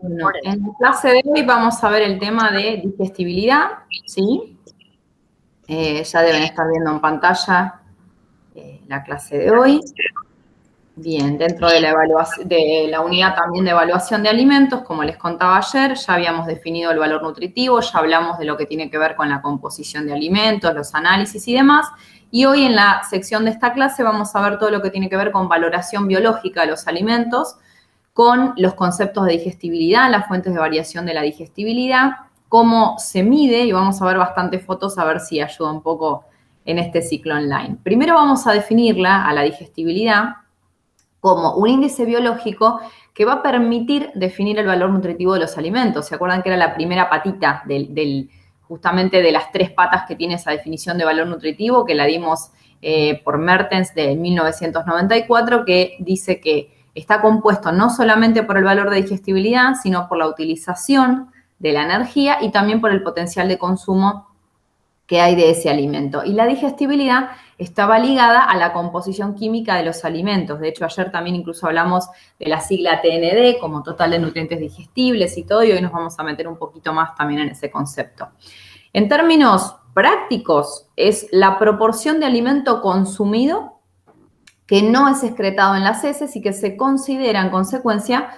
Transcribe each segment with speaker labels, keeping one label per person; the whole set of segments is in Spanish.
Speaker 1: Bueno, en la clase de hoy vamos a ver el tema de digestibilidad, ¿sí? Ya deben estar viendo en pantalla la clase de hoy. Bien, dentro de la unidad también de evaluación de alimentos, como les contaba ayer, ya habíamos definido el valor nutritivo, ya hablamos de lo que tiene que ver con la composición de alimentos, los análisis y demás. Y hoy en la sección de esta clase vamos a ver todo lo que tiene que ver con valoración biológica de los alimentos, con los conceptos de digestibilidad, las fuentes de variación de la digestibilidad, cómo se mide, y vamos a ver bastantes fotos a ver si ayuda un poco en este ciclo online. Primero vamos a definirla, a la digestibilidad, como un índice biológico que va a permitir definir el valor nutritivo de los alimentos. ¿Se acuerdan que era la primera patita justamente de las tres patas que tiene esa definición de valor nutritivo, que la dimos por Mertens de 1994, que dice que está compuesto no solamente por el valor de digestibilidad, sino por la utilización de la energía y también por el potencial de consumo que hay de ese alimento. Y la digestibilidad estaba ligada a la composición química de los alimentos. De hecho, ayer también incluso hablamos de la sigla TND como total de nutrientes digestibles y todo, y hoy nos vamos a meter un poquito más también en ese concepto. En términos prácticos, es la proporción de alimento consumido que no es excretado en las heces y que se considera en consecuencia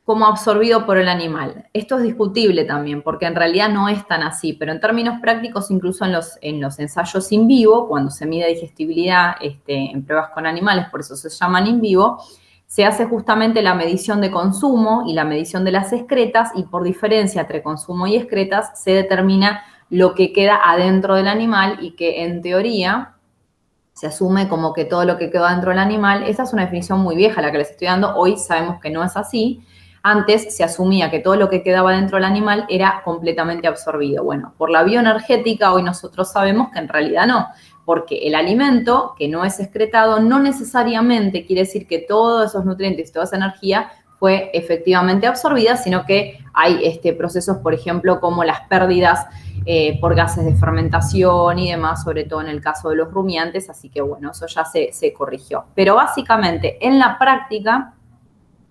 Speaker 1: como absorbido por el animal. Esto es discutible también, porque en realidad no es tan así, pero en términos prácticos, incluso en los ensayos in vivo, cuando se mide digestibilidad en pruebas con animales, por eso se llaman in vivo, se hace justamente la medición de consumo y la medición de las excretas, y por diferencia entre consumo y excretas se determina lo que queda adentro del animal, y que en teoría se asume como que todo lo que quedó dentro del animal. Esa es una definición muy vieja la que les estoy dando. Hoy sabemos que no es así. Antes se asumía que todo lo que quedaba dentro del animal era completamente absorbido. Bueno, por la bioenergética hoy nosotros sabemos que en realidad no, porque el alimento que no es excretado no necesariamente quiere decir que todos esos nutrientes y toda esa energía fue efectivamente absorbida, sino que hay procesos, por ejemplo, como las pérdidas por gases de fermentación y demás, sobre todo en el caso de los rumiantes, así que bueno, eso ya se corrigió. Pero básicamente en la práctica,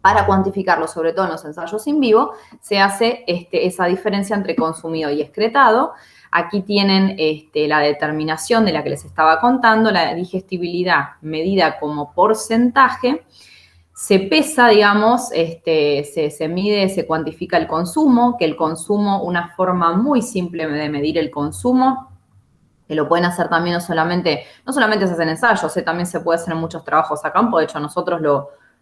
Speaker 1: para cuantificarlo, sobre todo en los ensayos in vivo, se hace esa diferencia entre consumido y excretado. Aquí tienen la determinación de la que les estaba contando, la digestibilidad medida como porcentaje. Se pesa, digamos, se mide, se cuantifica el consumo, que el consumo, una forma muy simple de medir el consumo, que lo pueden hacer también no solamente se hacen ensayos, también se puede hacer en muchos trabajos a campo. De hecho, nosotros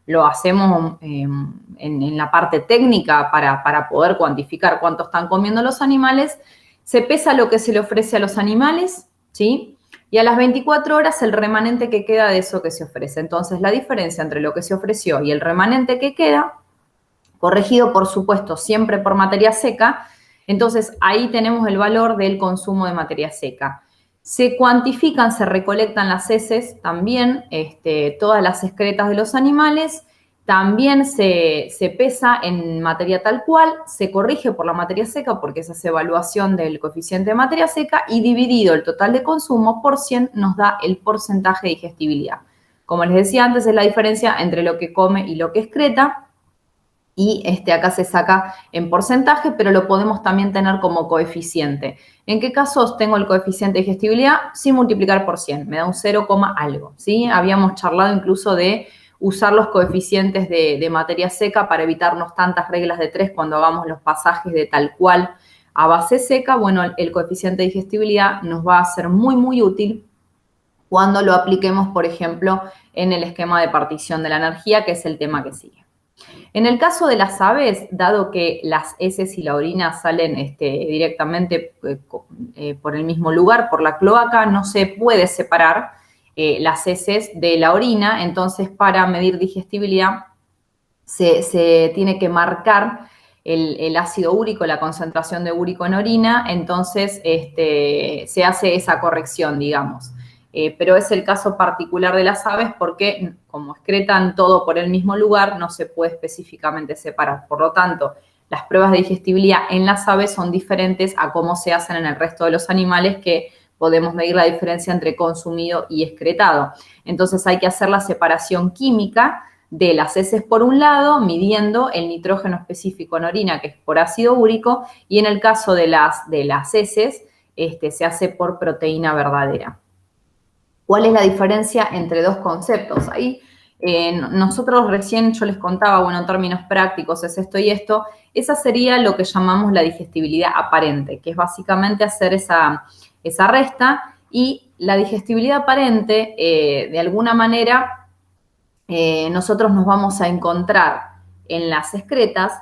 Speaker 1: lo hacemos en la parte técnica para poder cuantificar cuánto están comiendo los animales. Se pesa lo que se le ofrece a los animales, ¿sí? Y a las 24 horas el remanente que queda de eso que se ofrece. Entonces, la diferencia entre lo que se ofreció y el remanente que queda, corregido, por supuesto, siempre por materia seca, entonces ahí tenemos el valor del consumo de materia seca. Se cuantifican, se recolectan las heces también, todas las excretas de los animales, también se pesa en materia tal cual, se corrige por la materia seca porque esa es evaluación del coeficiente de materia seca, y dividido el total de consumo por 100 nos da el porcentaje de digestibilidad. Como les decía antes, es la diferencia entre lo que come y lo que excreta. Y acá se saca en porcentaje, pero lo podemos también tener como coeficiente. ¿En qué casos tengo el coeficiente de digestibilidad? Sin multiplicar por 100, me da un 0, algo, ¿sí? Habíamos charlado incluso de usar los coeficientes de materia seca para evitarnos tantas reglas de 3 cuando hagamos los pasajes de tal cual a base seca. Bueno, el coeficiente de digestibilidad nos va a ser muy, muy útil cuando lo apliquemos, por ejemplo, en el esquema de partición de la energía, que es el tema que sigue. En el caso de las aves, dado que las heces y la orina salen directamente por el mismo lugar, por la cloaca, no se puede separar las heces de la orina. Entonces, para medir digestibilidad se tiene que marcar el ácido úrico, la concentración de úrico en orina. Entonces se hace esa corrección, digamos. Pero es el caso particular de las aves porque, como excretan todo por el mismo lugar, no se puede específicamente separar. Por lo tanto, las pruebas de digestibilidad en las aves son diferentes a cómo se hacen en el resto de los animales, que podemos medir la diferencia entre consumido y excretado. Entonces hay que hacer la separación química de las heces por un lado, midiendo el nitrógeno específico en orina, que es por ácido úrico, y en el caso de las heces, se hace por proteína verdadera. ¿Cuál es la diferencia entre dos conceptos? Ahí nosotros recién yo les contaba, bueno, en términos prácticos es esto y esto. Esa sería lo que llamamos la digestibilidad aparente, que es básicamente hacer esa resta, y la digestibilidad aparente, de alguna manera, nosotros nos vamos a encontrar en las excretas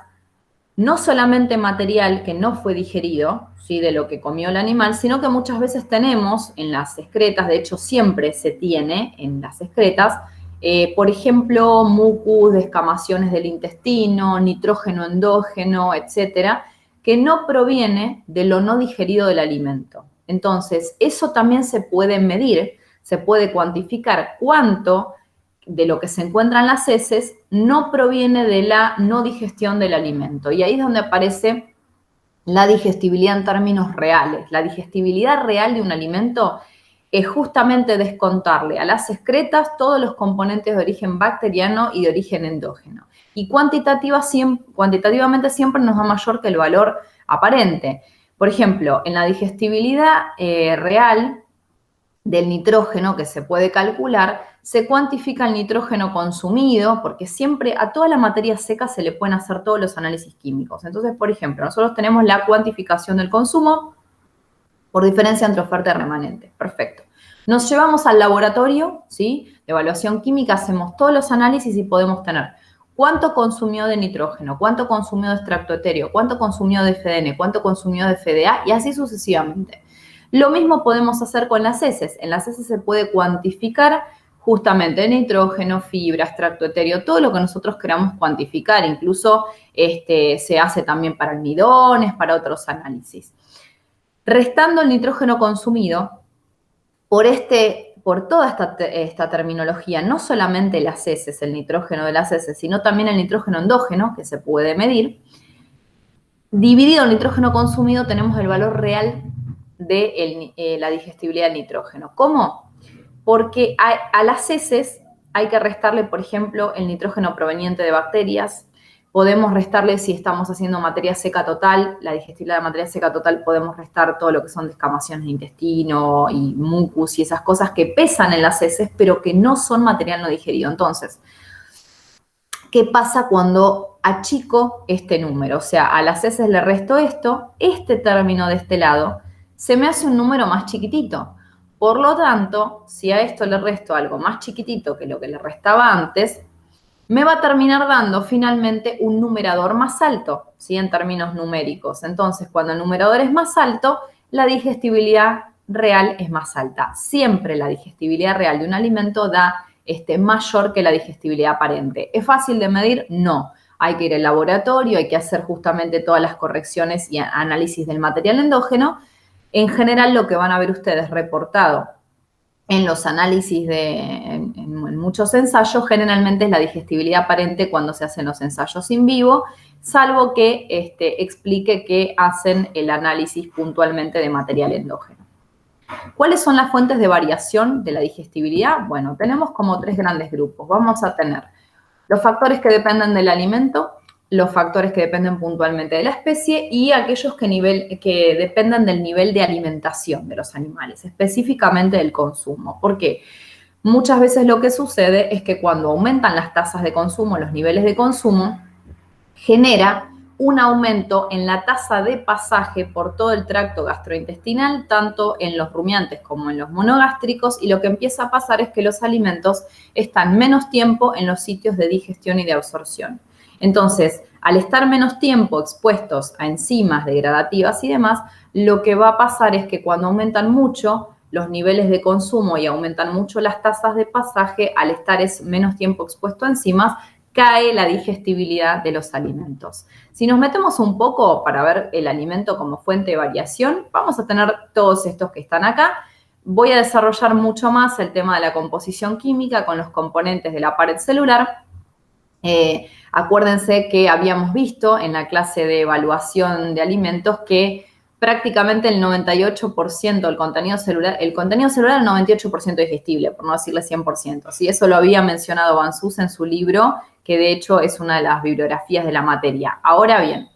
Speaker 1: no solamente material que no fue digerido, ¿sí?, de lo que comió el animal, sino que muchas veces tenemos en las excretas, de hecho siempre se tiene en las excretas, por ejemplo, mucus, descamaciones del intestino, nitrógeno endógeno, etcétera, que no proviene de lo no digerido del alimento. Entonces, eso también se puede medir, se puede cuantificar cuánto de lo que se encuentra en las heces no proviene de la no digestión del alimento. Y ahí es donde aparece la digestibilidad en términos reales. La digestibilidad real de un alimento es justamente descontarle a las excretas todos los componentes de origen bacteriano y de origen endógeno. Y cuantitativamente siempre nos da mayor que el valor aparente. Por ejemplo, en la digestibilidad real del nitrógeno que se puede calcular, se cuantifica el nitrógeno consumido, porque siempre a toda la materia seca se le pueden hacer todos los análisis químicos. Entonces, por ejemplo, nosotros tenemos la cuantificación del consumo por diferencia entre oferta y remanente. Perfecto. Nos llevamos al laboratorio, ¿sí?, de evaluación química, hacemos todos los análisis y podemos tener cuánto consumió de nitrógeno, cuánto consumió de extracto etéreo, cuánto consumió de FDN, cuánto consumió de FDA y así sucesivamente. Lo mismo podemos hacer con las heces. En las heces se puede cuantificar justamente nitrógeno, fibra, extracto etéreo, todo lo que nosotros queramos cuantificar. Incluso se hace también para almidones, para otros análisis. Restando el nitrógeno consumido, por toda esta terminología, no solamente las heces, el nitrógeno de las heces, sino también el nitrógeno endógeno, que se puede medir, dividido el nitrógeno consumido, tenemos el valor real de la digestibilidad del nitrógeno. ¿Cómo? Porque a las heces hay que restarle, por ejemplo, el nitrógeno proveniente de bacterias. Podemos restarle, si estamos haciendo materia seca total, la digestibilidad de materia seca total, podemos restar todo lo que son descamaciones de intestino y mucus y esas cosas que pesan en las heces, pero que no son material no digerido. Entonces, ¿qué pasa cuando achico este número? O sea, a las heces le resto esto, este término de este lado se me hace un número más chiquitito. Por lo tanto, si a esto le resto algo más chiquitito que lo que le restaba antes, me va a terminar dando finalmente un numerador más alto, ¿sí?, en términos numéricos. Entonces, cuando el numerador es más alto, la digestibilidad real es más alta. Siempre la digestibilidad real de un alimento da mayor que la digestibilidad aparente. ¿Es fácil de medir? No. Hay que ir al laboratorio, hay que hacer justamente todas las correcciones y análisis del material endógeno. En general, lo que van a ver ustedes reportado en los análisis en muchos ensayos, generalmente es la digestibilidad aparente cuando se hacen los ensayos in vivo, salvo que explique que hacen el análisis puntualmente de material endógeno. ¿Cuáles son las fuentes de variación de la digestibilidad? Bueno, tenemos como tres grandes grupos. Vamos a tener los factores que dependen del alimento, los factores que dependen puntualmente de la especie y aquellos que dependen del nivel de alimentación de los animales, específicamente del consumo. ¿Por qué? Muchas veces lo que sucede es que cuando aumentan las tasas de consumo, los niveles de consumo, genera un aumento en la tasa de pasaje por todo el tracto gastrointestinal, tanto en los rumiantes como en los monogástricos, y lo que empieza a pasar es que los alimentos están menos tiempo en los sitios de digestión y de absorción. Entonces, al estar menos tiempo expuestos a enzimas degradativas y demás, lo que va a pasar es que cuando aumentan mucho los niveles de consumo y aumentan mucho las tasas de pasaje, al estar menos tiempo expuesto a enzimas, cae la digestibilidad de los alimentos. Si nos metemos un poco para ver el alimento como fuente de variación, vamos a tener todos estos que están acá. Voy a desarrollar mucho más el tema de la composición química con los componentes de la pared celular. Acuérdense que habíamos visto en la clase de evaluación de alimentos que prácticamente el 98% del contenido celular, el contenido celular el 98% digestible, por no decirle 100%. ¿Sí? Eso lo había mencionado Van Sus en su libro, que de hecho es una de las bibliografías de la materia. Ahora bien,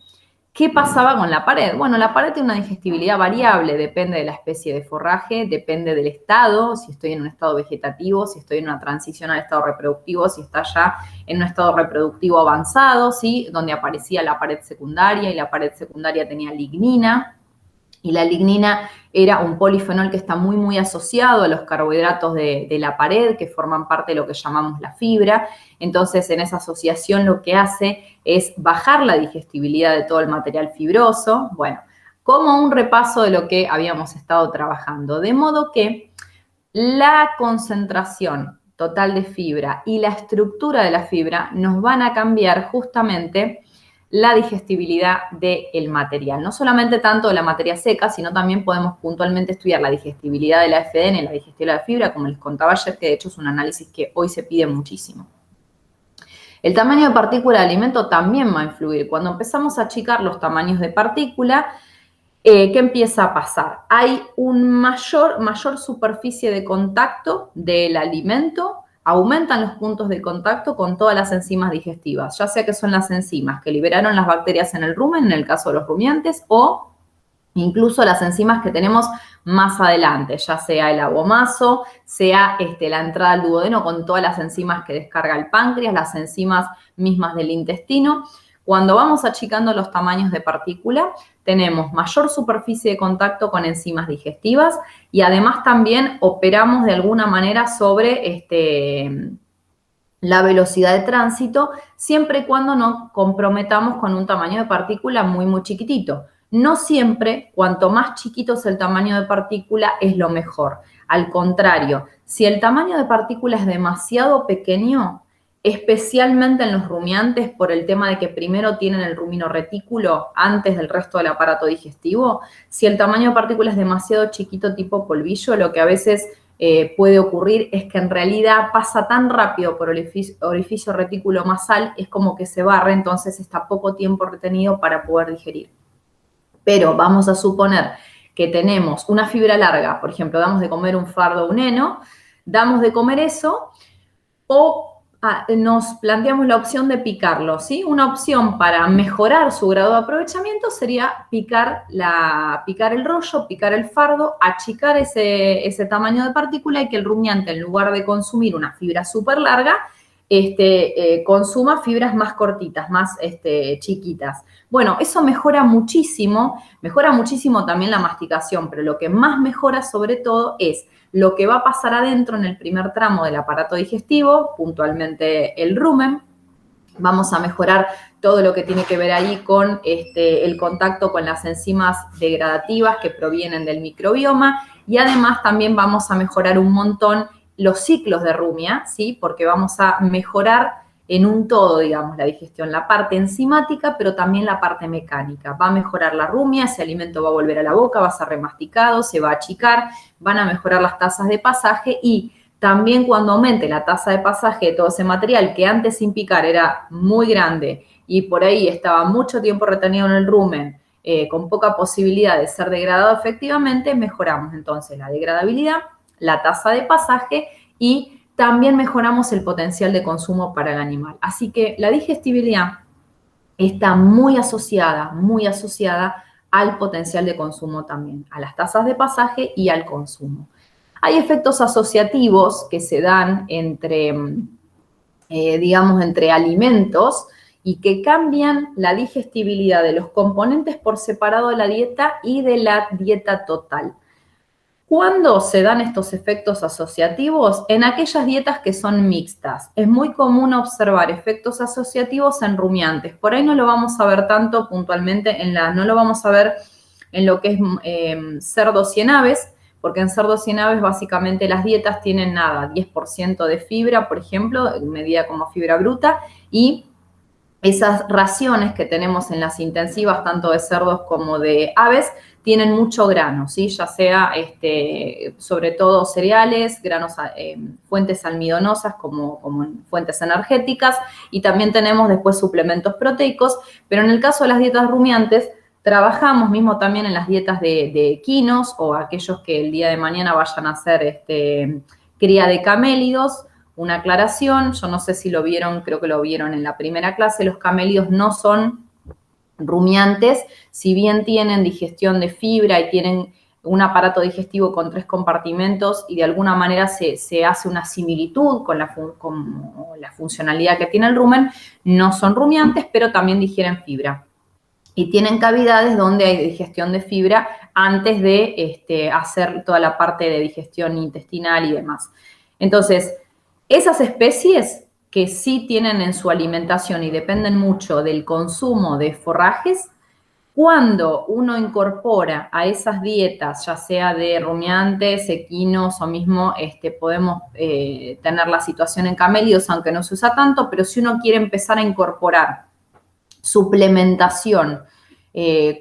Speaker 1: ¿qué pasaba con la pared? Bueno, la pared tiene una digestibilidad variable, depende de la especie de forraje, depende del estado, si estoy en un estado vegetativo, si estoy en una transición al estado reproductivo, si está ya en un estado reproductivo avanzado, ¿sí? Donde aparecía la pared secundaria y la pared secundaria tenía lignina. Y la lignina era un polifenol que está muy, muy asociado a los carbohidratos de la pared, que forman parte de lo que llamamos la fibra. Entonces, en esa asociación lo que hace es bajar la digestibilidad de todo el material fibroso. Bueno, como un repaso de lo que habíamos estado trabajando. De modo que la concentración total de fibra y la estructura de la fibra nos van a cambiar justamente la digestibilidad del material. No solamente tanto de la materia seca, sino también podemos puntualmente estudiar la digestibilidad de la FDN, la digestibilidad de la fibra, como les contaba ayer, que de hecho es un análisis que hoy se pide muchísimo. El tamaño de partícula de alimento también va a influir. Cuando empezamos a achicar los tamaños de partícula, ¿qué empieza a pasar? Hay una mayor superficie de contacto del alimento, aumentan los puntos de contacto con todas las enzimas digestivas, ya sea que son las enzimas que liberaron las bacterias en el rumen, en el caso de los rumiantes, o incluso las enzimas que tenemos más adelante, ya sea el abomazo, sea la entrada al duodeno con todas las enzimas que descarga el páncreas, las enzimas mismas del intestino. Cuando vamos achicando los tamaños de partícula, tenemos mayor superficie de contacto con enzimas digestivas y además también operamos de alguna manera sobre la velocidad de tránsito, siempre y cuando no comprometamos con un tamaño de partícula muy, muy chiquitito. No siempre, cuanto más chiquito es el tamaño de partícula, es lo mejor. Al contrario, si el tamaño de partícula es demasiado pequeño, especialmente en los rumiantes por el tema de que primero tienen el ruminoretículo antes del resto del aparato digestivo, si el tamaño de partícula es demasiado chiquito tipo polvillo, lo que a veces puede ocurrir es que en realidad pasa tan rápido por el orificio retículo masal, es como que se barre, entonces está poco tiempo retenido para poder digerir. Pero vamos a suponer que tenemos una fibra larga, por ejemplo, damos de comer un fardo a un heno, damos de comer eso o nos planteamos la opción de picarlo, ¿sí? Una opción para mejorar su grado de aprovechamiento sería picar el rollo, picar el fardo, achicar ese tamaño de partícula y que el rumiante, en lugar de consumir una fibra súper larga, consuma fibras más cortitas, más chiquitas. Bueno, eso mejora muchísimo también la masticación, pero lo que más mejora sobre todo es lo que va a pasar adentro en el primer tramo del aparato digestivo, puntualmente el rumen. Vamos a mejorar todo lo que tiene que ver ahí con el contacto con las enzimas degradativas que provienen del microbioma y además también vamos a mejorar un montón los ciclos de rumia, ¿sí? Porque vamos a mejorar en un todo, digamos, la digestión, la parte enzimática, pero también la parte mecánica. Va a mejorar la rumia, ese alimento va a volver a la boca, va a ser remasticado, se va a achicar, van a mejorar las tasas de pasaje y también cuando aumente la tasa de pasaje de todo ese material que antes sin picar era muy grande y por ahí estaba mucho tiempo retenido en el rumen, con poca posibilidad de ser degradado efectivamente, mejoramos entonces la degradabilidad, la tasa de pasaje y también mejoramos el potencial de consumo para el animal. Así que la digestibilidad está muy asociada al potencial de consumo también, a las tasas de pasaje y al consumo. Hay efectos asociativos que se dan entre alimentos y que cambian la digestibilidad de los componentes por separado de la dieta y de la dieta total. ¿Cuándo se dan estos efectos asociativos? En aquellas dietas que son mixtas. Es muy común observar efectos asociativos en rumiantes. Por ahí no lo vamos a ver tanto puntualmente, no lo vamos a ver en lo que es cerdos y en aves, porque en cerdos y en aves básicamente las dietas tienen 10% de fibra, por ejemplo, medida como fibra bruta, y esas raciones que tenemos en las intensivas, tanto de cerdos como de aves, tienen mucho grano, ¿sí? Ya sea sobre todo cereales, granos, fuentes almidonosas como fuentes energéticas y también tenemos después suplementos proteicos, pero en el caso de las dietas rumiantes Trabajamos mismo también en las dietas de equinos o aquellos que el día de mañana vayan a hacer cría de camélidos. Una aclaración, yo no sé si lo vieron, creo que lo vieron en la primera clase, los camélidos no son rumiantes, si bien tienen digestión de fibra y tienen un aparato digestivo con 3 compartimentos y de alguna manera se hace una similitud con la funcionalidad que tiene el rumen, no son rumiantes, pero también digieren fibra. Y tienen cavidades donde hay digestión de fibra antes de hacer toda la parte de digestión intestinal y demás. Entonces, esas especies que sí tienen en su alimentación y dependen mucho del consumo de forrajes, cuando uno incorpora a esas dietas, ya sea de rumiantes, equinos o mismo podemos tener la situación en camélidos, aunque no se usa tanto, pero si uno quiere empezar a incorporar suplementación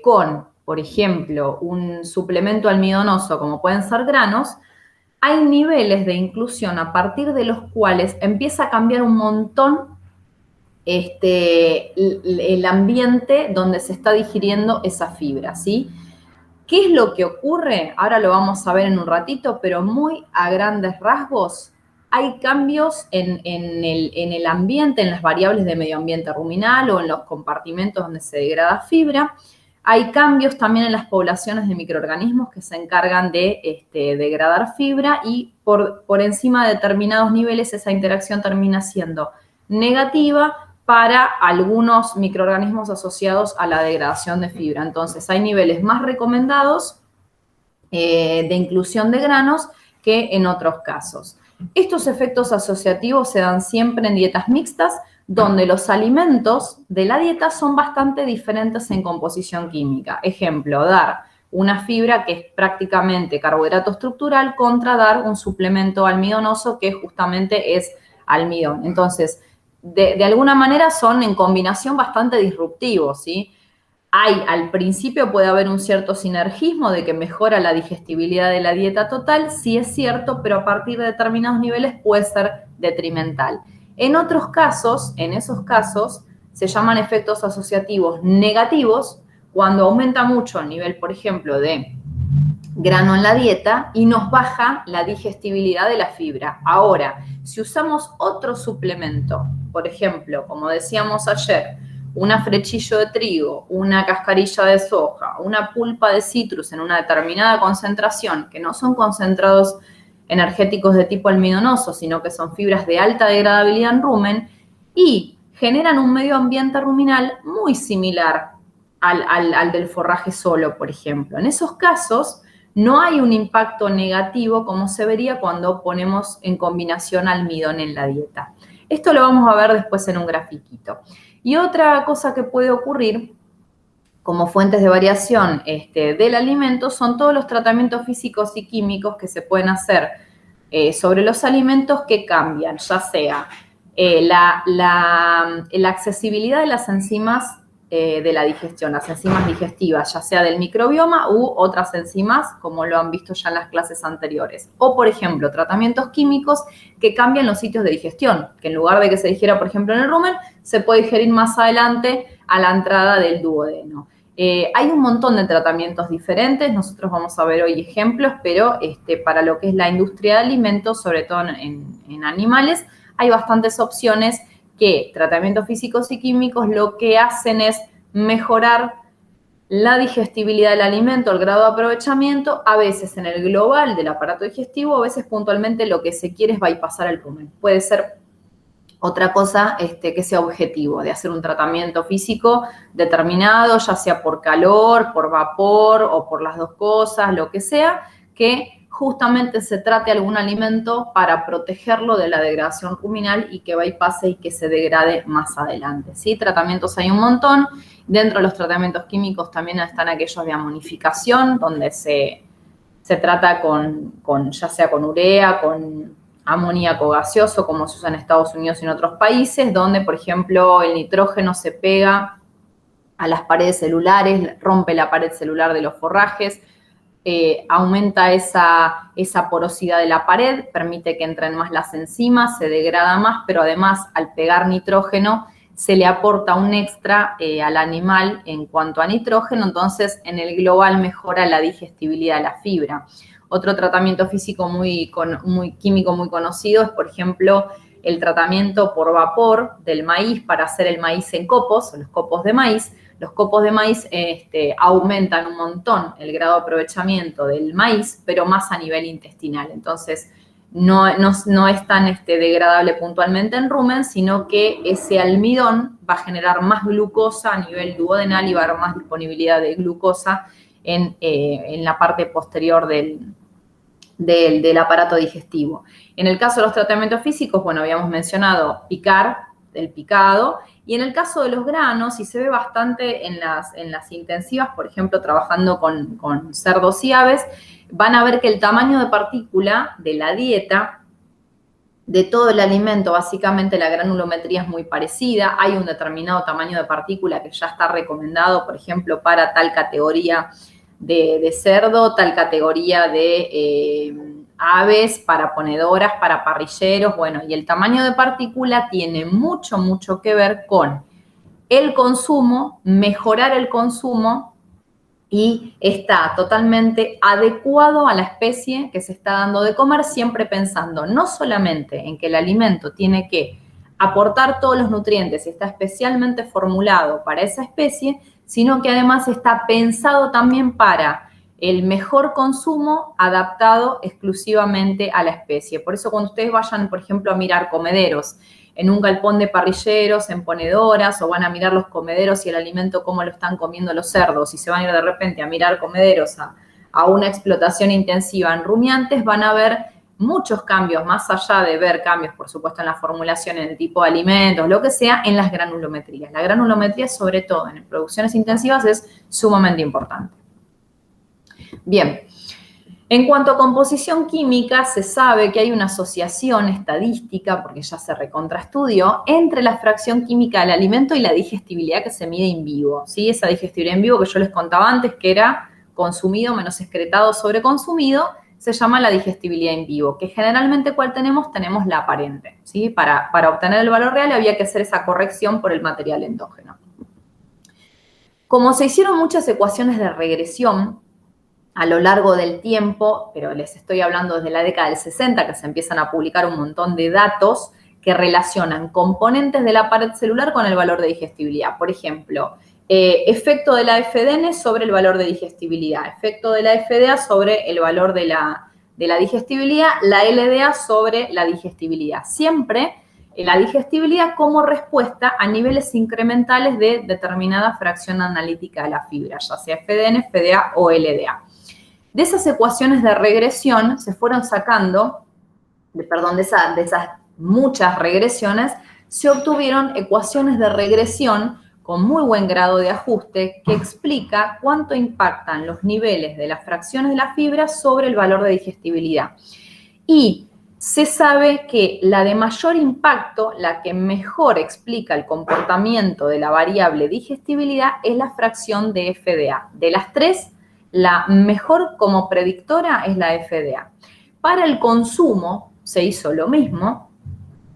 Speaker 1: con, por ejemplo, un suplemento almidonoso como pueden ser granos, hay niveles de inclusión a partir de los cuales empieza a cambiar un montón el ambiente donde se está digiriendo esa fibra, ¿sí? ¿Qué es lo que ocurre? Ahora lo vamos a ver en un ratito, pero muy a grandes rasgos, hay cambios en el ambiente, en las variables de medio ambiente ruminal o en los compartimentos donde se degrada fibra. Hay cambios también en las poblaciones de microorganismos que se encargan de degradar fibra y por encima de determinados niveles esa interacción termina siendo negativa para algunos microorganismos asociados a la degradación de fibra. Entonces, hay niveles más recomendados de inclusión de granos que en otros casos. Estos efectos asociativos se dan siempre en dietas mixtas, donde los alimentos de la dieta son bastante diferentes en composición química. Ejemplo, dar una fibra que es prácticamente carbohidrato estructural contra dar un suplemento almidonoso que justamente es almidón. Entonces, de alguna manera son en combinación bastante disruptivos, ¿sí? Al principio puede haber un cierto sinergismo de que mejora la digestibilidad de la dieta total, sí es cierto, pero a partir de determinados niveles puede ser detrimental. En otros casos, en esos casos, se llaman efectos asociativos negativos cuando aumenta mucho el nivel, por ejemplo, de grano en la dieta y nos baja la digestibilidad de la fibra. Ahora, si usamos otro suplemento, por ejemplo, como decíamos ayer, una frechillo de trigo, una cascarilla de soja, una pulpa de citrus en una determinada concentración, que no son concentrados energéticos de tipo almidonoso, sino que son fibras de alta degradabilidad en rumen, y generan un medio ambiente ruminal muy similar al del forraje solo, por ejemplo. En esos casos, no hay un impacto negativo como se vería cuando ponemos en combinación almidón en la dieta. Esto lo vamos a ver después en un grafiquito. Y otra cosa que puede ocurrir como fuentes de variación del alimento son todos los tratamientos físicos y químicos que se pueden hacer sobre los alimentos que cambian, ya sea la accesibilidad de las enzimas de la digestión, las enzimas digestivas, ya sea del microbioma u otras enzimas, como lo han visto ya en las clases anteriores. O, por ejemplo, tratamientos químicos que cambian los sitios de digestión, que en lugar de que se digiera, por ejemplo, en el rumen, se puede digerir más adelante a la entrada del duodeno. Hay un montón de tratamientos diferentes, nosotros vamos a ver hoy ejemplos, pero para lo que es la industria de alimentos, sobre todo en animales, hay bastantes opciones que tratamientos físicos y químicos lo que hacen es mejorar la digestibilidad del alimento, el grado de aprovechamiento, a veces en el global del aparato digestivo, a veces puntualmente lo que se quiere es bypassar el rumen. Puede ser otra cosa que sea objetivo, de hacer un tratamiento físico determinado, ya sea por calor, por vapor o por las dos cosas, lo que sea, que justamente se trate algún alimento para protegerlo de la degradación ruminal y que bypasse y que se degrade más adelante, ¿sí? Tratamientos hay un montón. Dentro de los tratamientos químicos también están aquellos de amonificación, donde se trata ya sea con urea, con amoníaco gaseoso, como se usa en Estados Unidos y en otros países, donde, por ejemplo, el nitrógeno se pega a las paredes celulares, rompe la pared celular de los forrajes, aumenta esa porosidad de la pared, permite que entren más las enzimas, se degrada más, pero además, al pegar nitrógeno, se le aporta un extra al animal en cuanto a nitrógeno, entonces en el global mejora la digestibilidad de la fibra. Otro tratamiento físico muy químico muy conocido es, por ejemplo, el tratamiento por vapor del maíz para hacer el maíz en copos, los copos de maíz. Los copos de maíz aumentan un montón el grado de aprovechamiento del maíz, pero más a nivel intestinal. Entonces, no es tan degradable puntualmente en rumen, sino que ese almidón va a generar más glucosa a nivel duodenal y va a haber más disponibilidad de glucosa en la parte posterior del aparato digestivo. En el caso de los tratamientos físicos, bueno, habíamos mencionado el picado, y en el caso de los granos, y se ve bastante en las intensivas, por ejemplo, trabajando con cerdos y aves, van a ver que el tamaño de partícula de la dieta, de todo el alimento, básicamente la granulometría es muy parecida. Hay un determinado tamaño de partícula que ya está recomendado, por ejemplo, para tal categoría de cerdo, tal categoría de aves, para ponedoras, para parrilleros. Bueno, y el tamaño de partícula tiene mucho, mucho que ver con el consumo, mejorar el consumo, y está totalmente adecuado a la especie que se está dando de comer, siempre pensando no solamente en que el alimento tiene que aportar todos los nutrientes y está especialmente formulado para esa especie, sino que además está pensado también para el mejor consumo adaptado exclusivamente a la especie. Por eso cuando ustedes vayan, por ejemplo, a mirar comederos en un galpón de parrilleros, en ponedoras, o van a mirar los comederos y el alimento, cómo lo están comiendo los cerdos, y se van a ir de repente a mirar comederos a una explotación intensiva en rumiantes, van a ver muchos cambios, más allá de ver cambios, por supuesto, en la formulación, en el tipo de alimentos, lo que sea, en las granulometrías. La granulometría, sobre todo en producciones intensivas, es sumamente importante. Bien. En cuanto a composición química, se sabe que hay una asociación estadística, porque ya se recontraestudió, entre la fracción química del alimento y la digestibilidad que se mide in vivo, ¿sí? Esa digestibilidad in vivo que yo les contaba antes, que era consumido menos excretado sobre consumido, se llama la digestibilidad in vivo, que generalmente, ¿cuál tenemos? Tenemos la aparente, ¿sí? Para obtener el valor real había que hacer esa corrección por el material endógeno. Como se hicieron muchas ecuaciones de regresión a lo largo del tiempo, pero les estoy hablando desde la década del 60, que se empiezan a publicar un montón de datos que relacionan componentes de la pared celular con el valor de digestibilidad. Por ejemplo, efecto de la FDN sobre el valor de digestibilidad, efecto de la FDA sobre el valor de la digestibilidad, la LDA sobre la digestibilidad. Siempre la digestibilidad como respuesta a niveles incrementales de determinada fracción analítica de la fibra, ya sea FDN, FDA o LDA. De esas ecuaciones de regresión se fueron sacando, de esas muchas regresiones, se obtuvieron ecuaciones de regresión con muy buen grado de ajuste que explica cuánto impactan los niveles de las fracciones de la fibra sobre el valor de digestibilidad. Y se sabe que la de mayor impacto, la que mejor explica el comportamiento de la variable digestibilidad, es la fracción de FDA. De las tres, la mejor como predictora es la FDA. Para el consumo se hizo lo mismo,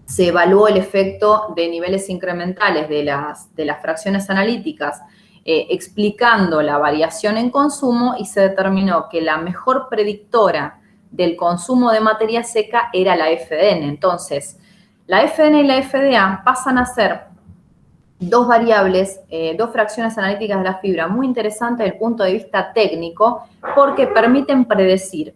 Speaker 1: se evaluó el efecto de niveles incrementales de las fracciones analíticas explicando la variación en consumo y se determinó que la mejor predictora del consumo de materia seca era la FDN. Entonces, la FDN y la FDA pasan a ser dos variables, dos fracciones analíticas de la fibra muy interesantes desde el punto de vista técnico porque permiten predecir,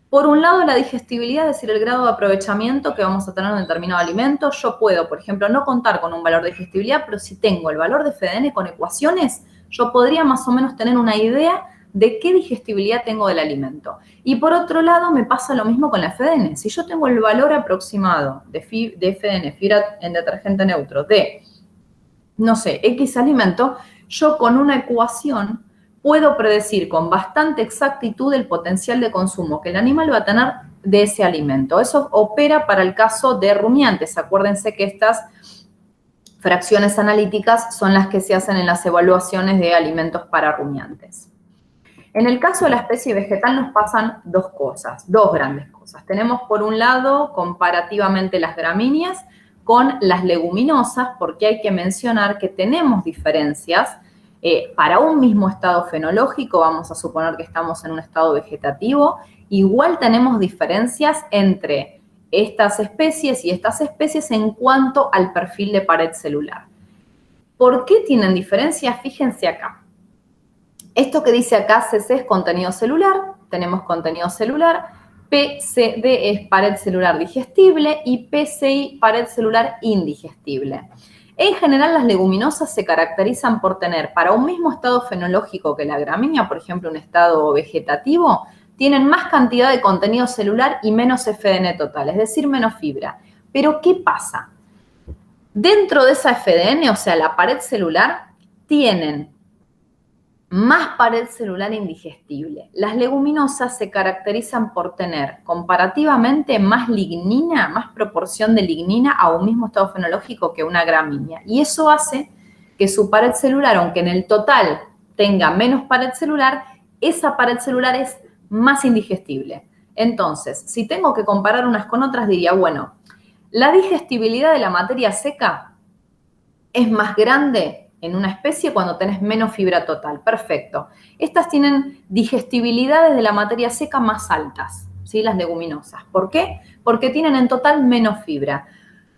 Speaker 1: por un lado, la digestibilidad, es decir, el grado de aprovechamiento que vamos a tener en un determinado alimento. Yo puedo, por ejemplo, no contar con un valor de digestibilidad, pero si tengo el valor de FDN con ecuaciones, yo podría más o menos tener una idea de qué digestibilidad tengo del alimento. Y por otro lado, me pasa lo mismo con la FDN. Si yo tengo el valor aproximado de FDN, fibra en detergente neutro, de no sé, X alimento, yo con una ecuación puedo predecir con bastante exactitud el potencial de consumo que el animal va a tener de ese alimento. Eso opera para el caso de rumiantes. Acuérdense que estas fracciones analíticas son las que se hacen en las evaluaciones de alimentos para rumiantes. En el caso de la especie vegetal nos pasan dos grandes cosas. Tenemos por un lado comparativamente las gramíneas con las leguminosas, porque hay que mencionar que tenemos diferencias para un mismo estado fenológico. Vamos a suponer que estamos en un estado vegetativo, igual tenemos diferencias entre estas especies y estas especies en cuanto al perfil de pared celular. ¿Por qué tienen diferencias? Fíjense acá. Esto que dice acá, CC es contenido celular, tenemos contenido celular, PCD es pared celular digestible y PCI pared celular indigestible. En general, las leguminosas se caracterizan por tener, para un mismo estado fenológico que la gramínea, por ejemplo, un estado vegetativo, tienen más cantidad de contenido celular y menos FDN total, es decir, menos fibra. Pero, ¿qué pasa? Dentro de esa FDN, o sea, la pared celular, tienen más pared celular indigestible. Las leguminosas se caracterizan por tener comparativamente más lignina, más proporción de lignina a un mismo estado fenológico que una gramínea. Y eso hace que su pared celular, aunque en el total tenga menos pared celular, esa pared celular es más indigestible. Entonces, si tengo que comparar unas con otras, diría, bueno, la digestibilidad de la materia seca es más grande en una especie cuando tenés menos fibra total. Perfecto. Estas tienen digestibilidades de la materia seca más altas, ¿sí? Las leguminosas. ¿Por qué? Porque tienen en total menos fibra.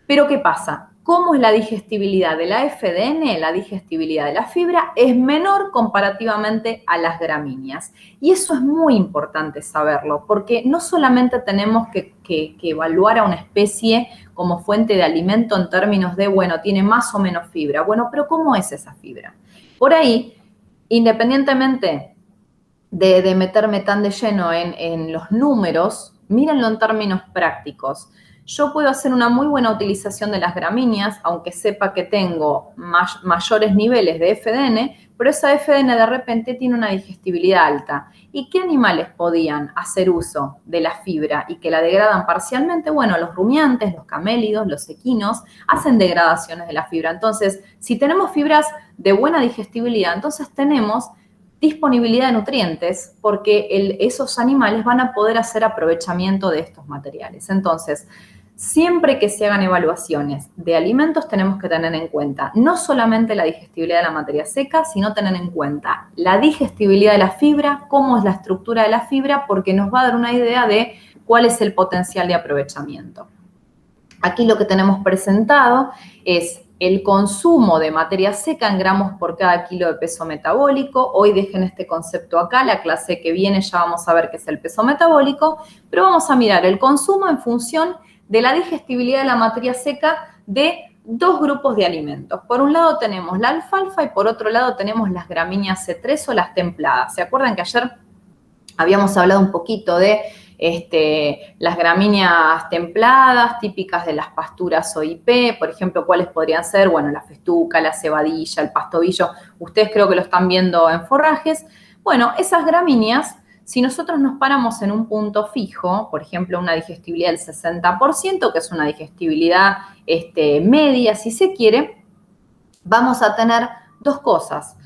Speaker 1: Pero ¿qué pasa? ¿Cómo es la digestibilidad de la FDN? La digestibilidad de la fibra es menor comparativamente a las gramíneas. Y eso es muy importante saberlo, porque no solamente tenemos que evaluar a una especie como fuente de alimento en términos de, bueno, tiene más o menos fibra. Bueno, pero ¿cómo es esa fibra? Por ahí, independientemente de meterme tan de lleno en los números, mírenlo en términos prácticos. Yo puedo hacer una muy buena utilización de las gramíneas, aunque sepa que tengo mayores niveles de FDN, pero esa FDN de repente tiene una digestibilidad alta. ¿Y qué animales podían hacer uso de la fibra y que la degradan parcialmente? Bueno, los rumiantes, los camélidos, los equinos hacen degradaciones de la fibra. Entonces, si tenemos fibras de buena digestibilidad, entonces tenemos disponibilidad de nutrientes porque esos animales van a poder hacer aprovechamiento de estos materiales. Entonces, siempre que se hagan evaluaciones de alimentos tenemos que tener en cuenta no solamente la digestibilidad de la materia seca, sino tener en cuenta la digestibilidad de la fibra, cómo es la estructura de la fibra, porque nos va a dar una idea de cuál es el potencial de aprovechamiento. Aquí lo que tenemos presentado es el consumo de materia seca en gramos por cada kilo de peso metabólico. Hoy dejen este concepto acá, la clase que viene ya vamos a ver qué es el peso metabólico, pero vamos a mirar el consumo en función de la digestibilidad de la materia seca de dos grupos de alimentos. Por un lado tenemos la alfalfa y por otro lado tenemos las gramíneas C3 o las templadas. ¿Se acuerdan que ayer habíamos hablado un poquito de las gramíneas templadas, típicas de las pasturas OIP? Por ejemplo, ¿cuáles podrían ser? Bueno, la festuca, la cebadilla, el pastobillo. Ustedes creo que lo están viendo en forrajes. Bueno, esas gramíneas, si nosotros nos paramos en un punto fijo, por ejemplo, una digestibilidad del 60%, que es una digestibilidad media, si se quiere, vamos a tener dos cosas.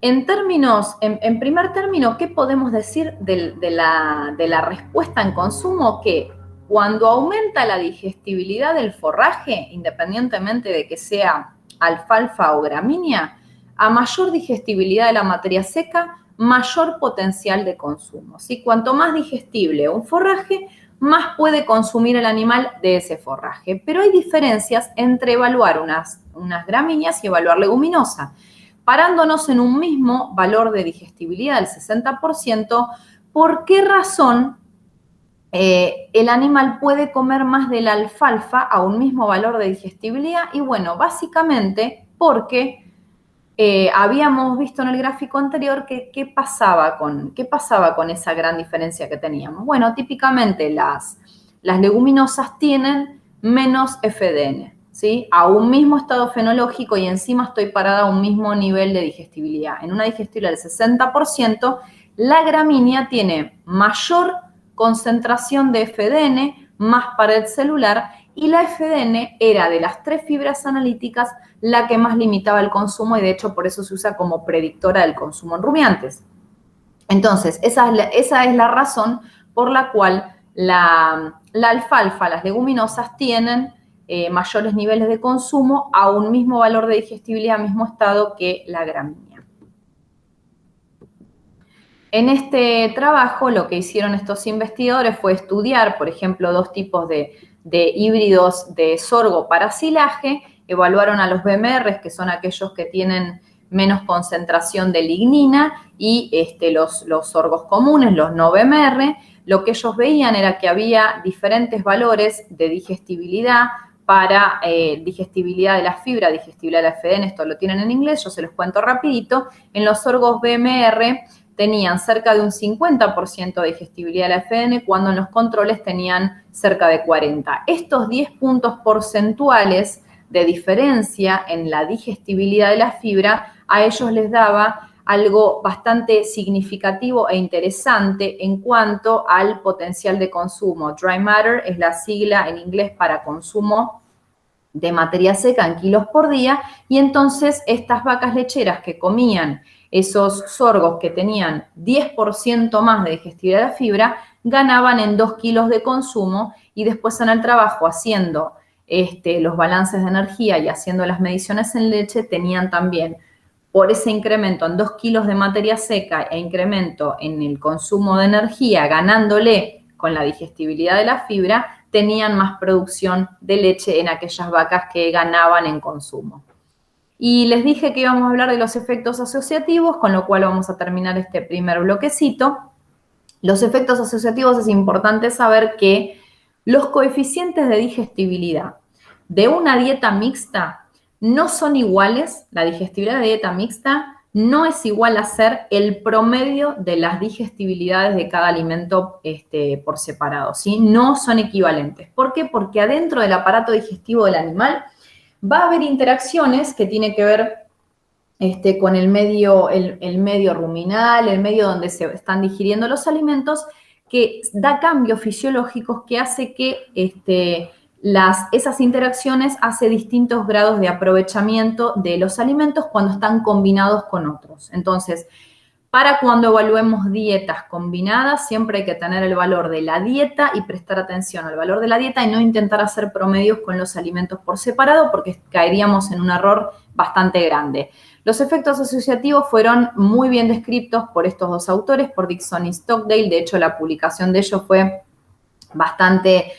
Speaker 1: En primer término, ¿qué podemos decir de la respuesta en consumo? Que cuando aumenta la digestibilidad del forraje, independientemente de que sea alfalfa o gramínea, a mayor digestibilidad de la materia seca, mayor potencial de consumo, ¿sí? Cuanto más digestible un forraje, más puede consumir el animal de ese forraje. Pero hay diferencias entre evaluar unas gramíneas y evaluar leguminosa. Parándonos en un mismo valor de digestibilidad del 60%, ¿por qué razón el animal puede comer más de la alfalfa a un mismo valor de digestibilidad? Y bueno, básicamente porque habíamos visto en el gráfico anterior que qué pasaba con esa gran diferencia que teníamos. Bueno, típicamente las leguminosas tienen menos FDN, ¿sí? A un mismo estado fenológico y encima estoy parada a un mismo nivel de digestibilidad. En una digestibilidad del 60%, la gramínea tiene mayor concentración de FDN, más pared celular, y la FDN era de las tres fibras analíticas la que más limitaba el consumo y de hecho por eso se usa como predictora del consumo en rumiantes. Entonces, esa es la razón por la cual la alfalfa, las leguminosas tienen mayores niveles de consumo a un mismo valor de digestibilidad, mismo estado que la gramínea. En este trabajo lo que hicieron estos investigadores fue estudiar, por ejemplo, dos tipos de híbridos de sorgo para silaje. Evaluaron a los BMRs, que son aquellos que tienen menos concentración de lignina, y los sorgos comunes, los no BMR. Lo que ellos veían era que había diferentes valores de digestibilidad para digestibilidad de la fibra, digestibilidad de la FDN, esto lo tienen en inglés, yo se los cuento rapidito. En los sorgos BMR tenían cerca de un 50% de digestibilidad de la FDN, cuando en los controles tenían cerca de 40%. Estos 10 puntos porcentuales de diferencia en la digestibilidad de la fibra a ellos les daba algo bastante significativo e interesante en cuanto al potencial de consumo. Dry matter es la sigla en inglés para consumo de materia seca en kilos por día, y entonces estas vacas lecheras que comían esos sorgos que tenían 10% más de digestibilidad de la fibra, ganaban en 2 kilos de consumo, y después en el trabajo haciendo los balances de energía y haciendo las mediciones en leche, tenían también, por ese incremento en 2 kilos de materia seca e incremento en el consumo de energía, ganándole con la digestibilidad de la fibra, tenían más producción de leche en aquellas vacas que ganaban en consumo. Y les dije que íbamos a hablar de los efectos asociativos, con lo cual vamos a terminar este primer bloquecito. Los efectos asociativos, es importante saber que los coeficientes de digestibilidad de una dieta mixta no son iguales. La digestibilidad de dieta mixta no es igual a ser el promedio de las digestibilidades de cada alimento por separado, ¿sí? No son equivalentes. ¿Por qué? Porque adentro del aparato digestivo del animal va a haber interacciones que tienen que ver con el medio ruminal, el medio donde se están digiriendo los alimentos, que da cambios fisiológicos que hace que esas interacciones hace distintos grados de aprovechamiento de los alimentos cuando están combinados con otros. Entonces, para cuando evaluemos dietas combinadas, siempre hay que tener el valor de la dieta y prestar atención al valor de la dieta y no intentar hacer promedios con los alimentos por separado, porque caeríamos en un error bastante grande. Los efectos asociativos fueron muy bien descritos por estos dos autores, por Dixon y Stockdale. De hecho, la publicación de ellos fue bastante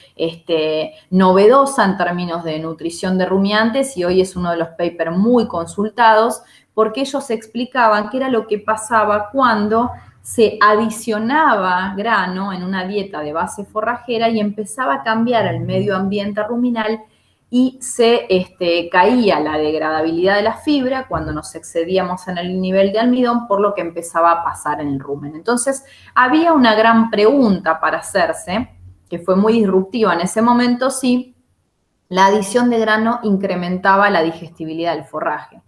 Speaker 1: novedosa en términos de nutrición de rumiantes, y hoy es uno de los papers muy consultados, porque ellos explicaban qué era lo que pasaba cuando se adicionaba grano en una dieta de base forrajera y empezaba a cambiar el medio ambiente ruminal, y se caía la degradabilidad de la fibra cuando nos excedíamos en el nivel de almidón, por lo que empezaba a pasar en el rumen. Entonces, había una gran pregunta para hacerse, que fue muy disruptiva en ese momento, si la adición de grano incrementaba la digestibilidad del forraje.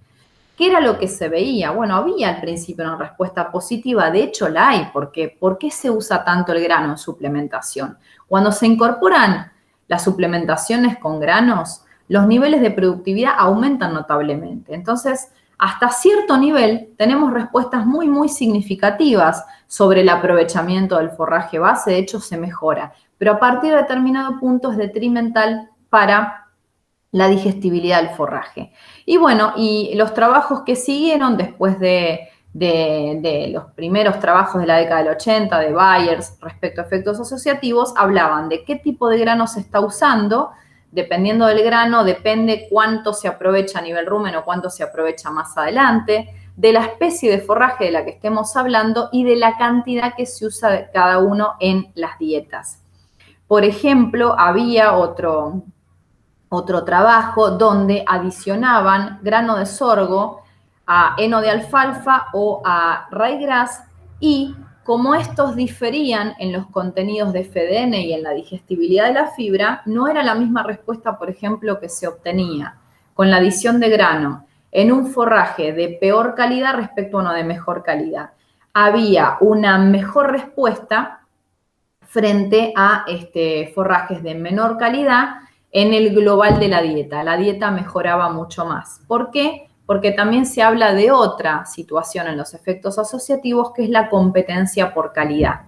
Speaker 1: ¿Qué era lo que se veía? Bueno, había al principio una respuesta positiva, de hecho la hay, porque ¿por qué se usa tanto el grano en suplementación? Cuando se incorporan las suplementaciones con granos, los niveles de productividad aumentan notablemente. Entonces, hasta cierto nivel tenemos respuestas muy, muy significativas sobre el aprovechamiento del forraje base, de hecho se mejora, pero a partir de determinado punto es detrimental para la digestibilidad del forraje. Y bueno, y los trabajos que siguieron después de los primeros trabajos de la década del 80, de Byers, respecto a efectos asociativos, hablaban de qué tipo de grano se está usando. Dependiendo del grano, depende cuánto se aprovecha a nivel rumen o cuánto se aprovecha más adelante, de la especie de forraje de la que estemos hablando y de la cantidad que se usa de cada uno en las dietas. Por ejemplo, había otro trabajo donde adicionaban grano de sorgo a heno de alfalfa o a ryegrass, y como estos diferían en los contenidos de FDN y en la digestibilidad de la fibra, no era la misma respuesta, por ejemplo, que se obtenía con la adición de grano en un forraje de peor calidad respecto a uno de mejor calidad. Había una mejor respuesta frente a forrajes de menor calidad en el global de la dieta. La dieta mejoraba mucho más. ¿Por qué? Porque también se habla de otra situación en los efectos asociativos, que es la competencia por calidad.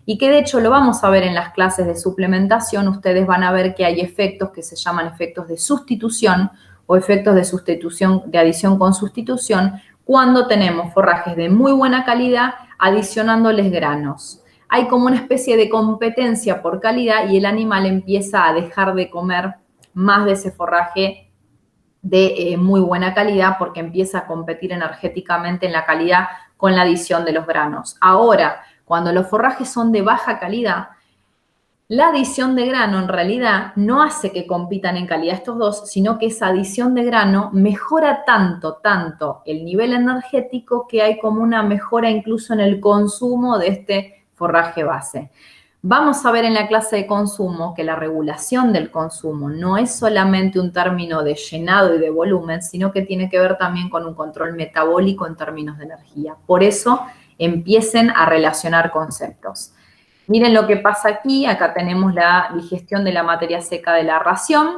Speaker 1: y que de hecho lo vamos a ver en las clases de suplementación. Ustedes van a ver que hay efectos que se llaman efectos de sustitución o efectos de sustitución, de adición con sustitución, cuando tenemos forrajes de muy buena calidad adicionándoles granos. Hay como una especie de competencia por calidad y el animal empieza a dejar de comer más de ese forraje de muy buena calidad porque empieza a competir energéticamente en la calidad con la adición de los granos. Ahora, cuando los forrajes son de baja calidad, la adición de grano en realidad no hace que compitan en calidad estos dos, sino que esa adición de grano mejora tanto el nivel energético que hay como una mejora incluso en el consumo de este forraje base. Vamos a ver en la clase de consumo que la regulación del consumo no es solamente un término de llenado y de volumen, sino que tiene que ver también con un control metabólico en términos de energía. Por eso empiecen a relacionar conceptos. Miren lo que pasa aquí. Acá tenemos la digestión de la materia seca de la ración,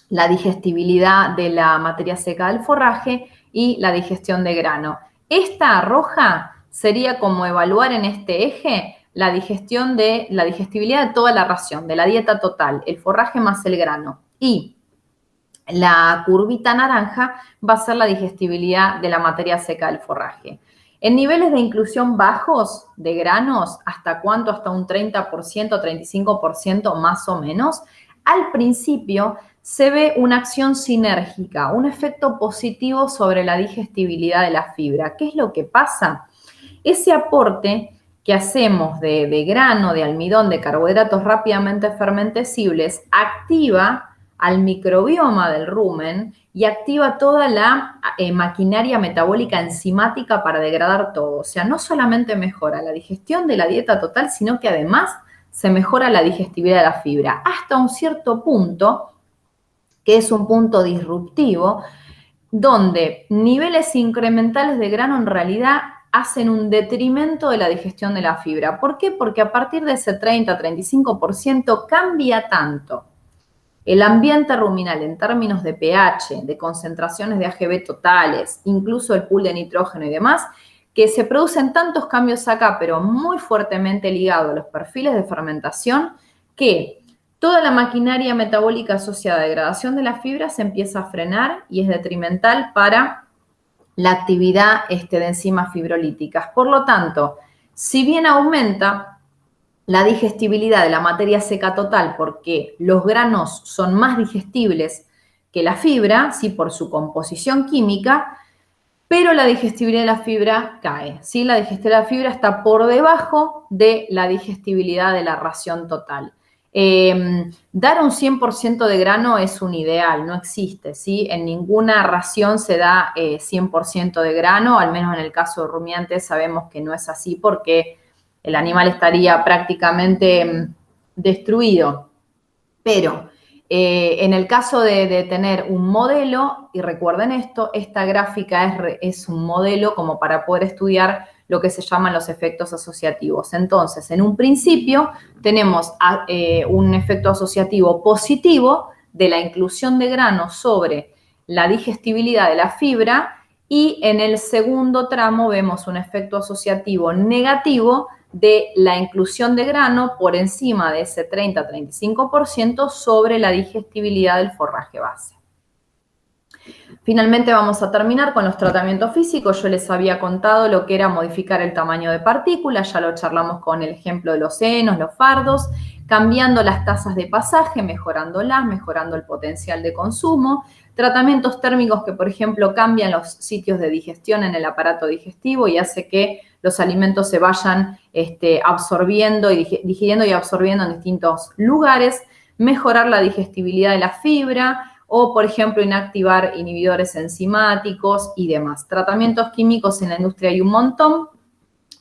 Speaker 1: la digestibilidad de la materia seca del forraje y la digestión de grano. Esta roja sería como evaluar en este eje la digestibilidad de toda la ración, de la dieta total, el forraje más el grano. Y la curvita naranja va a ser la digestibilidad de la materia seca del forraje. En niveles de inclusión bajos de granos, ¿hasta cuánto? Hasta un 30%, 35% más o menos. Al principio se ve una acción sinérgica, un efecto positivo sobre la digestibilidad de la fibra. ¿Qué es lo que pasa? Ese aporte que hacemos de grano, de almidón, de carbohidratos rápidamente fermentecibles, activa al microbioma del rumen y activa toda la maquinaria metabólica enzimática para degradar todo. O sea, no solamente mejora la digestión de la dieta total, sino que además se mejora la digestibilidad de la fibra hasta un cierto punto, que es un punto disruptivo, donde niveles incrementales de grano en realidad hacen un detrimento de la digestión de la fibra. ¿Por qué? Porque a partir de ese 30-35% cambia tanto el ambiente ruminal en términos de pH, de concentraciones de AGV totales, incluso el pool de nitrógeno y demás, que se producen tantos cambios acá, pero muy fuertemente ligados a los perfiles de fermentación, que toda la maquinaria metabólica asociada a degradación de la fibra se empieza a frenar y es detrimental para la actividad de enzimas fibrolíticas. Por lo tanto, si bien aumenta la digestibilidad de la materia seca total porque los granos son más digestibles que la fibra, ¿sí? Por su composición química, pero la digestibilidad de la fibra cae, ¿sí? La digestibilidad de la fibra está por debajo de la digestibilidad de la ración total. Dar un 100% de grano es un ideal, no existe, ¿sí? En ninguna ración se da 100% de grano, al menos en el caso de rumiantes sabemos que no es así porque el animal estaría prácticamente destruido. Pero en el caso de tener un modelo, y recuerden esto, esta gráfica es un modelo como para poder estudiar lo que se llaman los efectos asociativos. Entonces, en un principio tenemos un efecto asociativo positivo de la inclusión de grano sobre la digestibilidad de la fibra y en el segundo tramo vemos un efecto asociativo negativo de la inclusión de grano por encima de ese 30-35% sobre la digestibilidad del forraje base. Finalmente vamos a terminar con los tratamientos físicos. Yo les había contado lo que era modificar el tamaño de partículas, ya lo charlamos con el ejemplo de los senos, los fardos, cambiando las tasas de pasaje, mejorándolas, mejorando el potencial de consumo, tratamientos térmicos que, por ejemplo, cambian los sitios de digestión en el aparato digestivo y hace que los alimentos se vayan absorbiendo y digiriendo y absorbiendo en distintos lugares, mejorar la digestibilidad de la fibra, o, por ejemplo, inactivar inhibidores enzimáticos y demás. Tratamientos químicos en la industria hay un montón,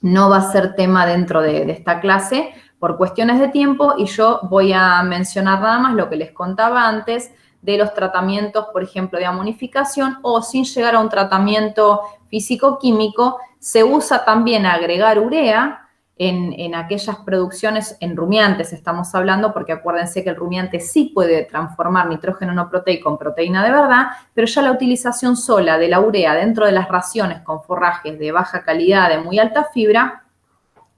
Speaker 1: no va a ser tema dentro de esta clase por cuestiones de tiempo y yo voy a mencionar nada más lo que les contaba antes de los tratamientos, por ejemplo, de amonificación o sin llegar a un tratamiento físico-químico, se usa también agregar urea en aquellas producciones, en rumiantes estamos hablando, porque acuérdense que el rumiante sí puede transformar nitrógeno no proteico en proteína de verdad, pero ya la utilización sola de la urea dentro de las raciones con forrajes de baja calidad, de muy alta fibra,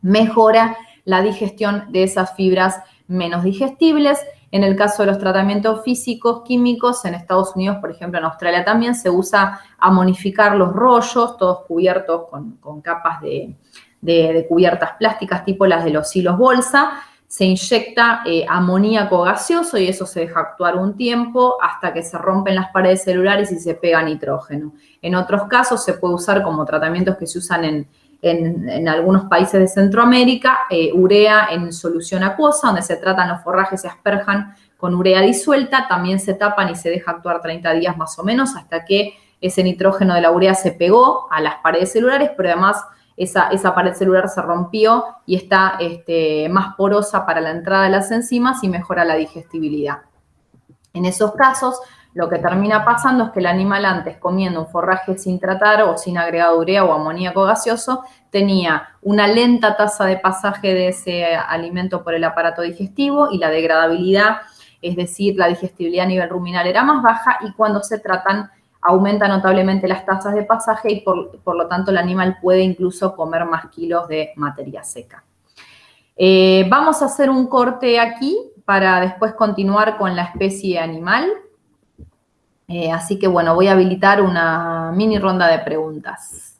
Speaker 1: mejora la digestión de esas fibras menos digestibles. En el caso de los tratamientos físicos, químicos, en Estados Unidos, por ejemplo, en Australia también, se usa amonificar los rollos, todos cubiertos con capas de cubiertas plásticas, tipo las de los hilos bolsa. Se inyecta amoníaco gaseoso y eso se deja actuar un tiempo hasta que se rompen las paredes celulares y se pega nitrógeno. En otros casos se puede usar como tratamientos que se usan en algunos países de Centroamérica, urea en solución acuosa, donde se tratan los forrajes, se asperjan con urea disuelta, también se tapan y se deja actuar 30 días más o menos hasta que ese nitrógeno de la urea se pegó a las paredes celulares, pero además esa pared celular se rompió y está más porosa para la entrada de las enzimas y mejora la digestibilidad. En esos casos, lo que termina pasando es que el animal antes comiendo un forraje sin tratar o sin agregado urea o amoníaco gaseoso tenía una lenta tasa de pasaje de ese alimento por el aparato digestivo y la degradabilidad, es decir, la digestibilidad a nivel ruminal era más baja y cuando se tratan aumenta notablemente las tasas de pasaje y por lo tanto el animal puede incluso comer más kilos de materia seca. Vamos a hacer un corte aquí para después continuar con la especie animal. Así que bueno, voy a habilitar una mini ronda de preguntas.